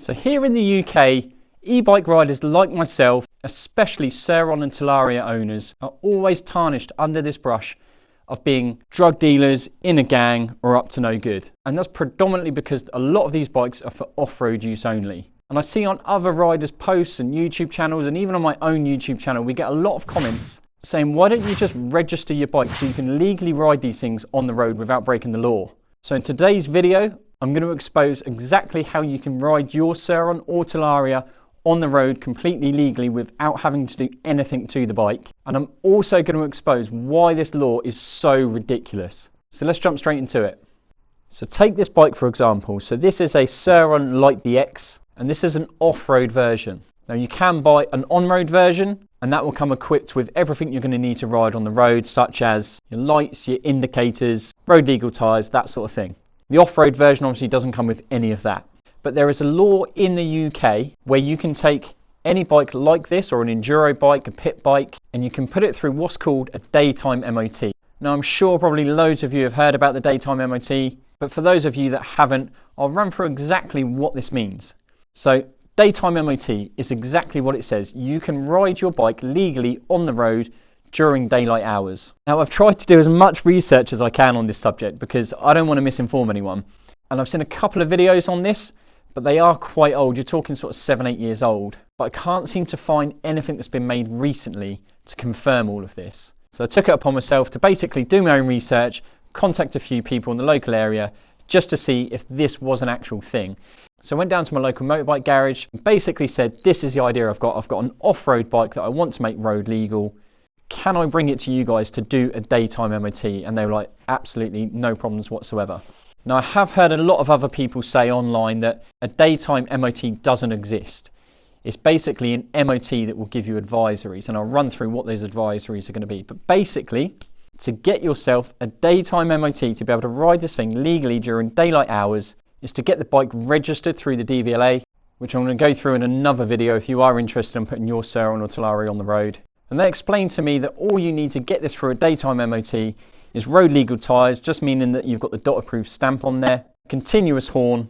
So here in the UK, e-bike riders like myself, especially Surron and Talaria owners, are always tarnished under this brush of being drug dealers, in a gang, or up to no good. And that's predominantly because a lot of these bikes are for off-road use only. And I see on other riders' posts and YouTube channels, and even on my own YouTube channel, we get a lot of comments saying, why don't you just register your bike so you can legally ride these things on the road without breaking the law? So in today's video, I'm going to expose exactly how you can ride your Surron or Talaria on the road completely legally without having to do anything to the bike. And I'm also going to expose why this law is so ridiculous. So let's jump straight into it. So take this bike for example. So this is a Surron Light BX and this is an off-road version. Now you can buy an on-road version and that will come equipped with everything you're going to need to ride on the road, such as your lights, your indicators, road legal tyres, that sort of thing. The off-road version obviously doesn't come with any of that. But there is a law in the UK where you can take any bike like this, or an enduro bike, a pit bike, and you can put it through what's called a daytime MOT. Now I'm sure probably loads of you have heard about the daytime MOT, but for those of you that haven't, I'll run through exactly what this means. So daytime MOT is exactly what it says. You can ride your bike legally on the road during daylight hours. Now I've tried to do as much research as I can on this subject because I don't want to misinform anyone. And I've seen a couple of videos on this, but they are quite old. You're talking sort of 7-8 years old. But I can't seem to find anything that's been made recently to confirm all of this. So I took it upon myself to basically do my own research, contact a few people in the local area just to see if this was an actual thing. So I went down to my local motorbike garage and basically said, this is the idea I've got. I've got an off-road bike that I want to make road legal. Can I bring it to you guys to do a daytime MOT? And they were like, absolutely no problems whatsoever. Now I have heard a lot of other people say online that a daytime MOT doesn't exist. It's basically an MOT that will give you advisories, and I'll run through what those advisories are going to be. But basically, to get yourself a daytime MOT to be able to ride this thing legally during daylight hours is to get the bike registered through the DVLA, which I'm going to go through in another video if you are interested in putting your Surron or Talaria on the road. And they explained to me that all you need to get this through a daytime MOT is road legal tyres, just meaning that you've got the dot approved stamp on there, continuous horn,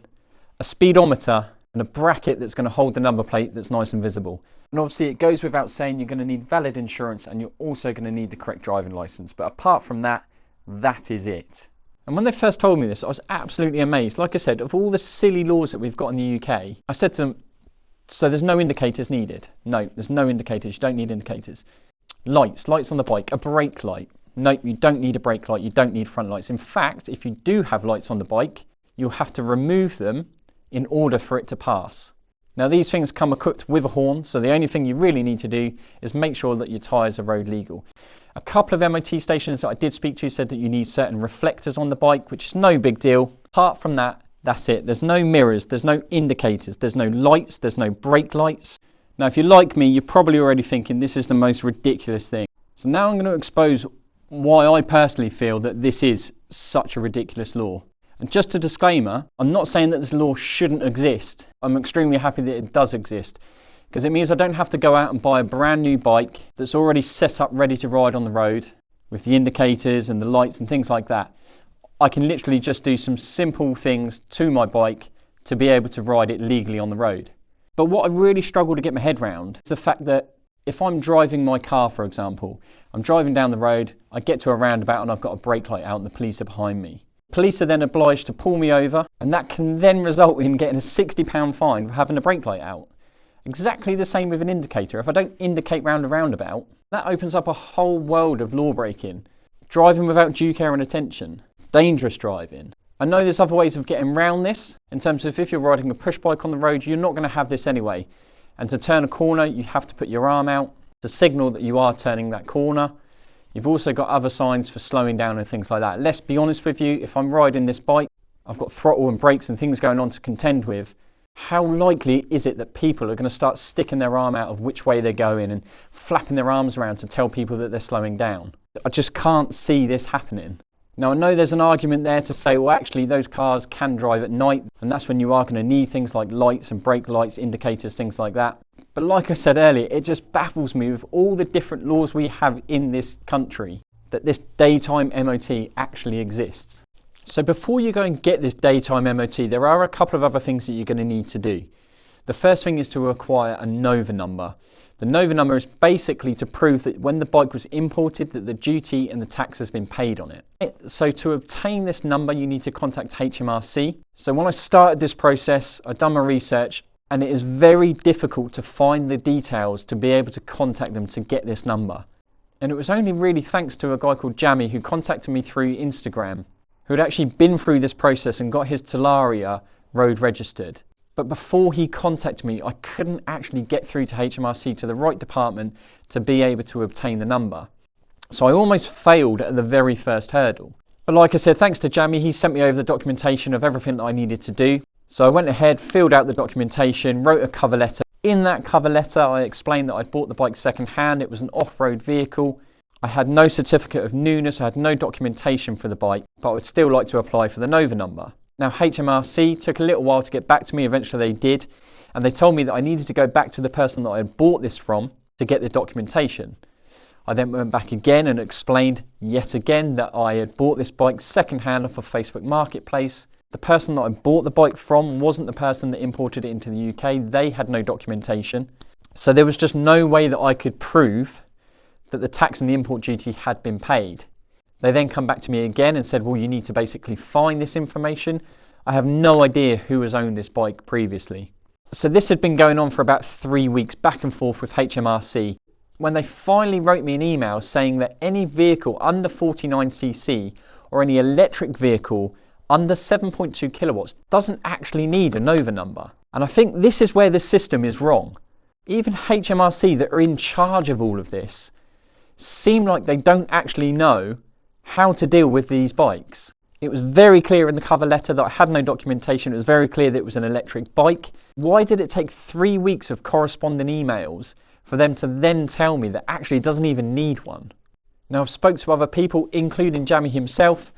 a speedometer, and a bracket that's going to hold the number plate that's nice and visible. And obviously it goes without saying you're going to need valid insurance and you're also going to need the correct driving licence. But apart from that, that is it. And when they first told me this, I was absolutely amazed. Like I said, of all the silly laws that we've got in the UK, I said to them, so there's no indicators needed? No, there's no indicators. You don't need indicators. Lights on the bike, a brake light. No, you don't need a brake light. You don't need front lights. In fact, if you do have lights on the bike, you'll have to remove them in order for it to pass. Now these things come equipped with a horn, so the only thing you really need to do is make sure that your tyres are road legal. A couple of MOT stations that I did speak to said that you need certain reflectors on the bike, which is no big deal. Apart from that, that's it. There's no mirrors, there's no indicators, there's no lights, there's no brake lights. Now if you're like me, you're probably already thinking this is the most ridiculous thing. So now I'm going to expose why I personally feel that this is such a ridiculous law. And just a disclaimer, I'm not saying that this law shouldn't exist. I'm extremely happy that it does exist, because it means I don't have to go out and buy a brand new bike that's already set up ready to ride on the road with the indicators and the lights and things like that. I can literally just do some simple things to my bike to be able to ride it legally on the road. But what I really struggle to get my head around is the fact that if I'm driving my car, for example, I'm driving down the road, I get to a roundabout and I've got a brake light out and the police are behind me. Police are then obliged to pull me over, and that can then result in getting a £60 fine for having a brake light out. Exactly the same with an indicator. If I don't indicate round a roundabout, that opens up a whole world of law breaking. Driving without due care and attention, dangerous driving. I know there's other ways of getting around this, in terms of if you're riding a push bike on the road, you're not going to have this anyway. And to turn a corner, you have to put your arm out to signal that you are turning that corner. You've also got other signs for slowing down and things like that. Let's be honest with you, if I'm riding this bike, I've got throttle and brakes and things going on to contend with. How likely is it that people are going to start sticking their arm out of which way they're going and flapping their arms around to tell people that they're slowing down? I just can't see this happening. Now I know there's an argument there to say, well actually those cars can drive at night, and that's when you are going to need things like lights and brake lights, indicators, things like that. But like I said earlier, it just baffles me with all the different laws we have in this country that this daytime MOT actually exists. So before you go and get this daytime MOT, there are a couple of other things that you're going to need to do. The first thing is to acquire a Nova number. The Nova number is basically to prove that when the bike was imported that the duty and the tax has been paid on it. So to obtain this number you need to contact HMRC. So when I started this process, I'd done my research, and it is very difficult to find the details to be able to contact them to get this number. And it was only really thanks to a guy called Jamie who contacted me through Instagram, who had actually been through this process and got his Talaria road registered. But before he contacted me, I couldn't actually get through to HMRC, to the right department, to be able to obtain the number. So I almost failed at the very first hurdle. But like I said, thanks to Jamie, he sent me over the documentation of everything that I needed to do. So I went ahead, filled out the documentation, wrote a cover letter. In that cover letter, I explained that I'd bought the bike second hand. It was an off-road vehicle. I had no certificate of newness. I had no documentation for the bike, but I would still like to apply for the Nova number. Now, HMRC took a little while to get back to me. Eventually they did, and they told me that I needed to go back to the person that I had bought this from to get the documentation. I then went back again and explained yet again that I had bought this bike second-hand off of Facebook Marketplace. The person that I bought the bike from wasn't the person that imported it into the UK. They had no documentation. So there was just no way that I could prove that the tax and the import duty had been paid. They then come back to me again and said, well, you need to basically find this information. I have no idea who has owned this bike previously. So this had been going on for about 3 weeks, back and forth with HMRC, when they finally wrote me an email saying that any vehicle under 49cc or any electric vehicle under 7.2 kilowatts doesn't actually need a Nova number. And I think this is where the system is wrong. Even HMRC that are in charge of all of this seem like they don't actually know how to deal with these bikes. It was very clear in the cover letter that I had no documentation. It was very clear that it was an electric bike. Why did it take 3 weeks of corresponding emails for them to then tell me that actually it doesn't even need one? Now, I've spoke to other people, including Jamie himself,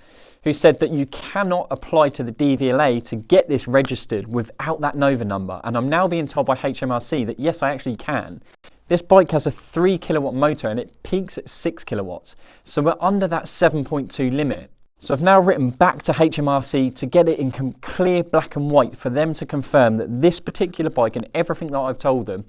who said that you cannot apply to the DVLA to get this registered without that Nova number. And I'm now being told by HMRC that yes, I actually can. This bike has a 3 kilowatt motor and it peaks at 6 kilowatts. So we're under that 7.2 limit. So I've now written back to HMRC to get it in clear black and white for them to confirm that this particular bike and everything that I've told them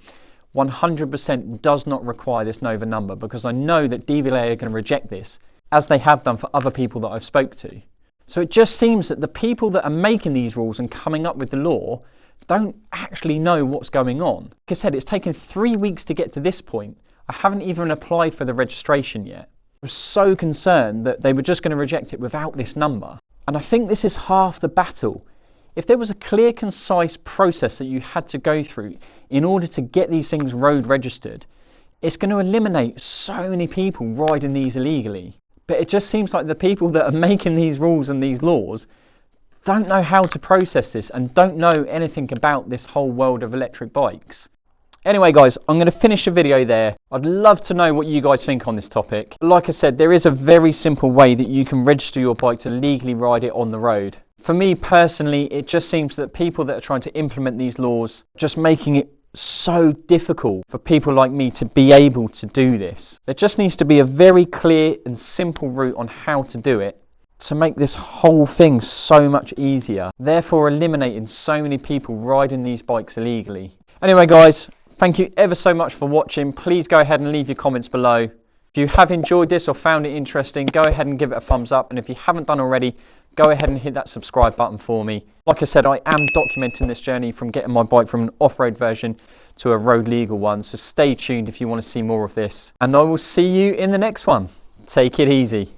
100% does not require this Nova number, because I know that DVLA are going to reject this, as they have done for other people that I've spoke to. So it just seems that the people that are making these rules and coming up with the law don't actually know what's going on. Like I said, it's taken 3 weeks to get to this point. I haven't even applied for the registration yet. I was so concerned that they were just going to reject it without this number. And I think this is half the battle. If there was a clear, concise process that you had to go through in order to get these things road registered, it's going to eliminate so many people riding these illegally. But it just seems like the people that are making these rules and these laws don't know how to process this and don't know anything about this whole world of electric bikes. Anyway guys, I'm going to finish the video there. I'd love to know what you guys think on this topic. Like I said, there is a very simple way that you can register your bike to legally ride it on the road. For me personally, it just seems that people that are trying to implement these laws are just making it so difficult for people like me to be able to do this. There just needs to be a very clear and simple route on how to do it to make this whole thing so much easier, therefore eliminating so many people riding these bikes illegally. Anyway guys, thank you ever so much for watching. Please go ahead and leave your comments below. If you have enjoyed this or found it interesting, go ahead and give it a thumbs up, and if you haven't done already, go ahead and hit that subscribe button for me. Like I said, I am documenting this journey from getting my bike from an off-road version to a road legal one, so stay tuned if you want to see more of this, and I will see you in the next one. Take it easy.